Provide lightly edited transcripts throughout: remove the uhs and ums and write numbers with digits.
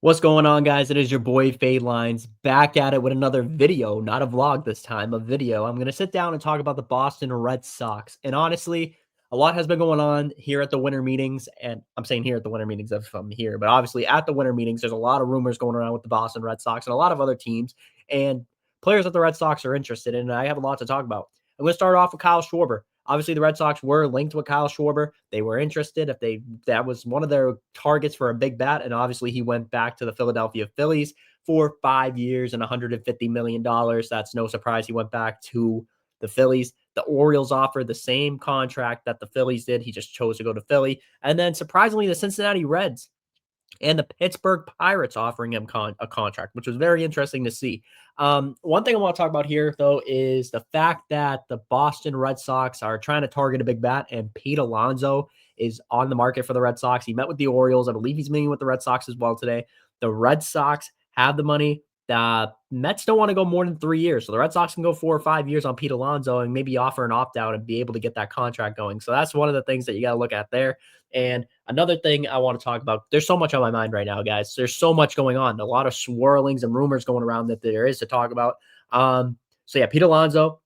What's going on, guys? It is your boy fadelinez back at it with another video, not a vlog this time, a video. I'm going to sit down and talk about the Boston Red Sox. And honestly, a lot has been going on here at the winter meetings. And I'm saying here at the winter meetings if I'm here, but obviously at the winter meetings, there's a lot of rumors going around with the Boston Red Sox and a lot of other teams and players that the Red Sox are interested in. And I have a lot to talk about. I'm going to start off with Kyle Schwarber. Obviously, the Red Sox were linked with Kyle Schwarber. They were interested if that was one of their targets for a big bat, and obviously he went back to the Philadelphia Phillies for 5 years and $150 million. That's no surprise. He went back to the Phillies. The Orioles offered the same contract that the Phillies did. He just chose to go to Philly. And then surprisingly, the Cincinnati Reds and the Pittsburgh Pirates offering him a contract, which was very interesting to see. One thing I want to talk about here, though, is the fact that the Boston Red Sox are trying to target a big bat, and Pete Alonso is on the market for the Red Sox. He met with the Orioles. I believe he's meeting with the Red Sox as well today. The Red Sox have the money. The Mets don't want to go more than 3 years. So the Red Sox can go 4 or 5 years on Pete Alonso and maybe offer an opt-out and be able to get that contract going. So that's one of the things that you got to look at there. And another thing I want to talk about, there's so much on my mind right now, guys. There's so much going on, a lot of swirlings and rumors going around that there is to talk about. So yeah, Pete Alonso,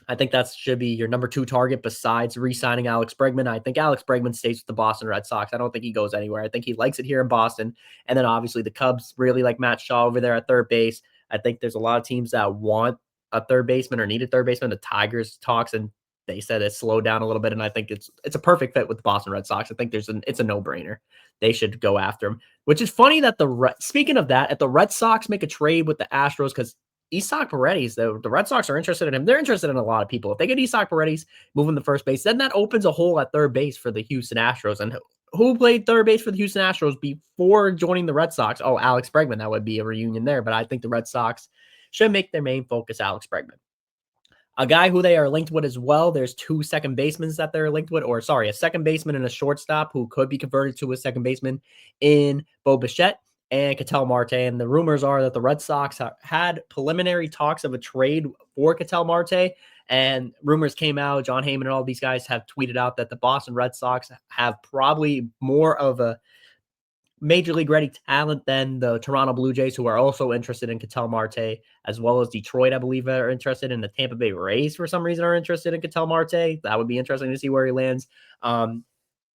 I think that should be your number 2 target besides re-signing Alex Bregman. I think Alex Bregman stays with the Boston Red Sox. I don't think he goes anywhere. I think he likes it here in Boston. And then obviously the Cubs really like Matt Shaw over there at third base. I think there's a lot of teams that want a third baseman or need a third baseman. The Tigers talks, and they said it's slowed down a little bit, and I think it's a perfect fit with the Boston Red Sox. I think it's a no-brainer. They should go after him, which is funny that speaking of that, if the Red Sox make a trade with the Astros, because Isaac Paredes, the Red Sox are interested in him. They're interested in a lot of people. If they get Isaac Paredes moving the first base, then that opens a hole at third base for the Houston Astros. And who played third base for the Houston Astros before joining the Red Sox? Oh, Alex Bregman. That would be a reunion there. But I think the Red Sox should make their main focus Alex Bregman. A guy who they are linked with as well. There's 2 second basemen that they're linked with, or sorry, a second baseman and a shortstop who could be converted to a second baseman in Bo Bichette and Ketel Marte. And the rumors are that the Red Sox had preliminary talks of a trade for Ketel Marte. And rumors came out, John Heyman and all these guys have tweeted out that the Boston Red Sox have probably more of a major league ready talent than the Toronto Blue Jays, who are also interested in Ketel Marte, as well as Detroit, I believe, are interested in the Tampa Bay Rays for some reason are interested in Ketel Marte. That would be interesting to see where he lands.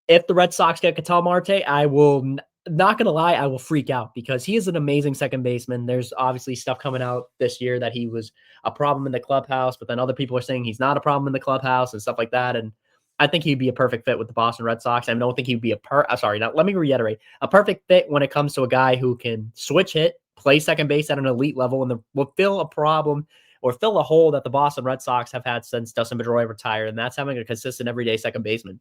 If the Red Sox get Ketel Marte, I will not going to lie, I will freak out because he is an amazing second baseman. There's obviously stuff coming out this year that he was a problem in the clubhouse, but then other people are saying he's not a problem in the clubhouse and stuff like that. And I think he'd be a perfect fit with the Boston Red Sox. I don't think he'd be let me reiterate. A perfect fit when it comes to a guy who can switch hit, play second base at an elite level, and will fill a problem or fill a hole that the Boston Red Sox have had since Dustin Pedroia retired, and that's having a consistent everyday second baseman.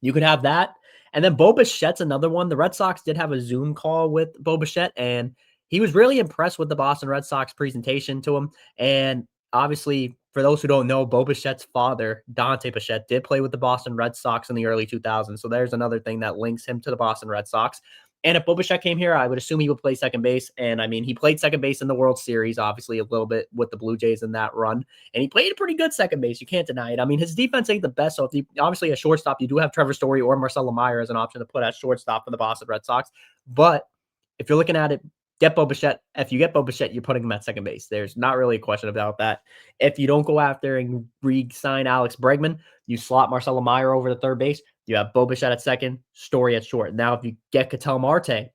You could have that. And then Bo Bichette's another one. The Red Sox did have a Zoom call with Bo Bichette, and he was really impressed with the Boston Red Sox presentation to him. And obviously, for those who don't know, Bo Bichette's father, Dante Bichette, did play with the Boston Red Sox in the early 2000s. So there's another thing that links him to the Boston Red Sox. And if Bo Bichette came here, I would assume he would play second base. And I mean, he played second base in the World Series, obviously a little bit with the Blue Jays in that run. And he played a pretty good second base. You can't deny it. I mean, his defense ain't the best. So if you obviously a shortstop, you do have Trevor Story or Marcelo Meyer as an option to put at shortstop for the Boston Red Sox. But if you're looking at it, get Bo Bichette. If you get Bo Bichette, you're putting him at second base. There's not really a question about that. If you don't go after and re-sign Alex Bregman, you slot Marcelo Meyer over to third base. You have Bo Bichette at second, Story at short. Now, if you get Ketel Marte,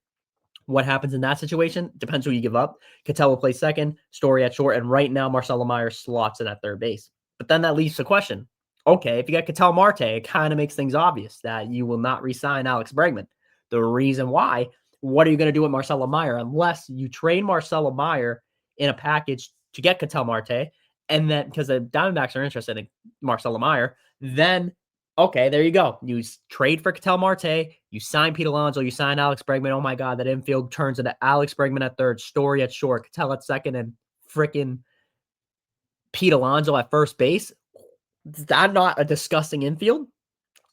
what happens in that situation depends who you give up. Ketel will play second, Story at short, and right now Marcelo Meyer slots in at third base. But then that leaves the question, okay, if you get Ketel Marte, it kind of makes things obvious that you will not re-sign Alex Bregman. The reason why, what are you going to do with Marcelo Meyer unless you trade Marcelo Meyer in a package to get Ketel Marte, and then because the Diamondbacks are interested in Marcelo Meyer, then okay, there you go. You trade for Ketel Marte, you sign Pete Alonso, you sign Alex Bregman. Oh my God, that infield turns into Alex Bregman at third, Story at short, Ketel at second, and freaking Pete Alonso at first base. Is that not a disgusting infield?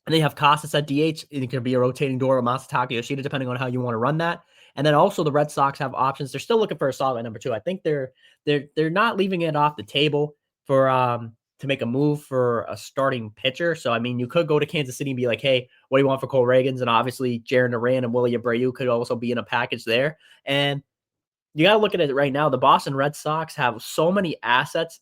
And then you have Casas at DH. It could be a rotating door with Masataka Yoshida, depending on how you want to run that. And then also the Red Sox have options. They're still looking for a solid number 2. I think they're not leaving it off the table for to make a move for a starting pitcher. So, I mean, you could go to Kansas City and be like, hey, what do you want for Cole Reagans? And obviously, Jaron Duran and Willie Abreu could also be in a package there. And you got to look at it right now. The Boston Red Sox have so many assets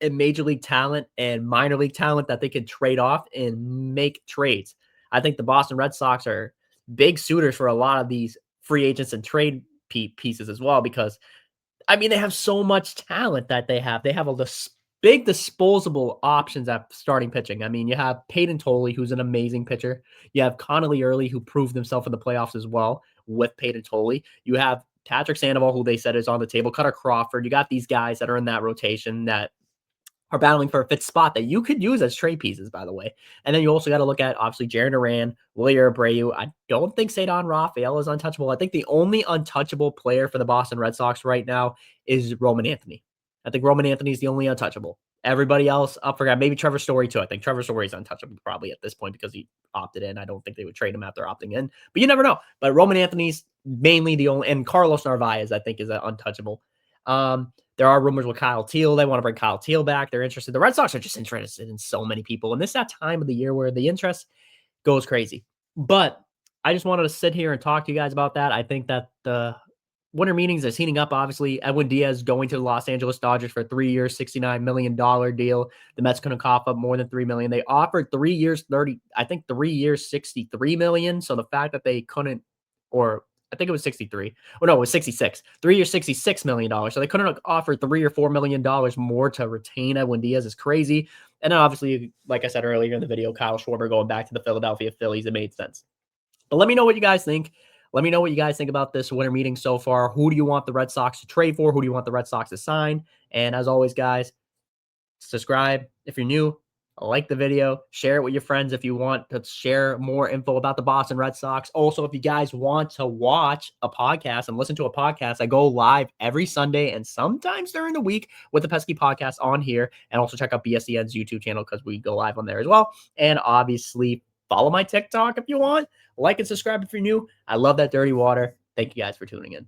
and major league talent and minor league talent that they could trade off and make trades. I think the Boston Red Sox are big suitors for a lot of these free agents and trade pieces as well because I mean, they have so much talent that they have. They have a big disposable options at starting pitching. I mean, you have Peyton Tolley, who's an amazing pitcher. You have Connolly Early, who proved himself in the playoffs as well with Peyton Tolley. You have Patrick Sandoval, who they said is on the table. Cutter Crawford. You got these guys that are in that rotation that are battling for a fifth spot that you could use as trade pieces, by the way. And then you also got to look at, obviously, Jaron Duran, Willie Abreu. I don't think Cedar Rafael is untouchable. I think the only untouchable player for the Boston Red Sox right now is Roman Anthony. I think Roman Anthony is the only untouchable. Everybody else up for grab. Maybe Trevor Story, too. I think Trevor Story is untouchable probably at this point because he opted in. I don't think they would trade him after opting in, but you never know. But Roman Anthony's mainly the only, and Carlos Narvaez, I think, is untouchable. There are rumors with Kyle Teal. They want to bring Kyle Teal back. They're interested. The Red Sox are just interested in so many people. And this is that time of the year where the interest goes crazy. But I just wanted to sit here and talk to you guys about that. I think that the winter meetings is heating up. Obviously, Edwin Diaz going to the Los Angeles Dodgers for 3 years, $69 million deal. The Mets couldn't cough up more than $3 million. They offered 3 years, 30, I think 3 years, $63 million. So the fact that they couldn't, or I think it was 63. Oh, no, it was 66. 3 years, $66 million. So they couldn't offer $3 or $4 million more to retain Edwin Diaz is crazy. And then obviously, like I said earlier in the video, Kyle Schwarber going back to the Philadelphia Phillies, it made sense. But let me know what you guys think. Let me know what you guys think about this winter meeting so far. Who do you want the Red Sox to trade for? Who do you want the Red Sox to sign? And as always, guys, subscribe if you're new. Like the video, share it with your friends if you want to share more info about the Boston Red Sox. Also, if you guys want to watch a podcast and listen to a podcast, I go live every Sunday and sometimes during the week with the Pesky Podcast on here. And also check out BSCN's YouTube channel because we go live on there as well. And obviously, follow my TikTok if you want. Like and subscribe if you're new. I love that dirty water. Thank you guys for tuning in.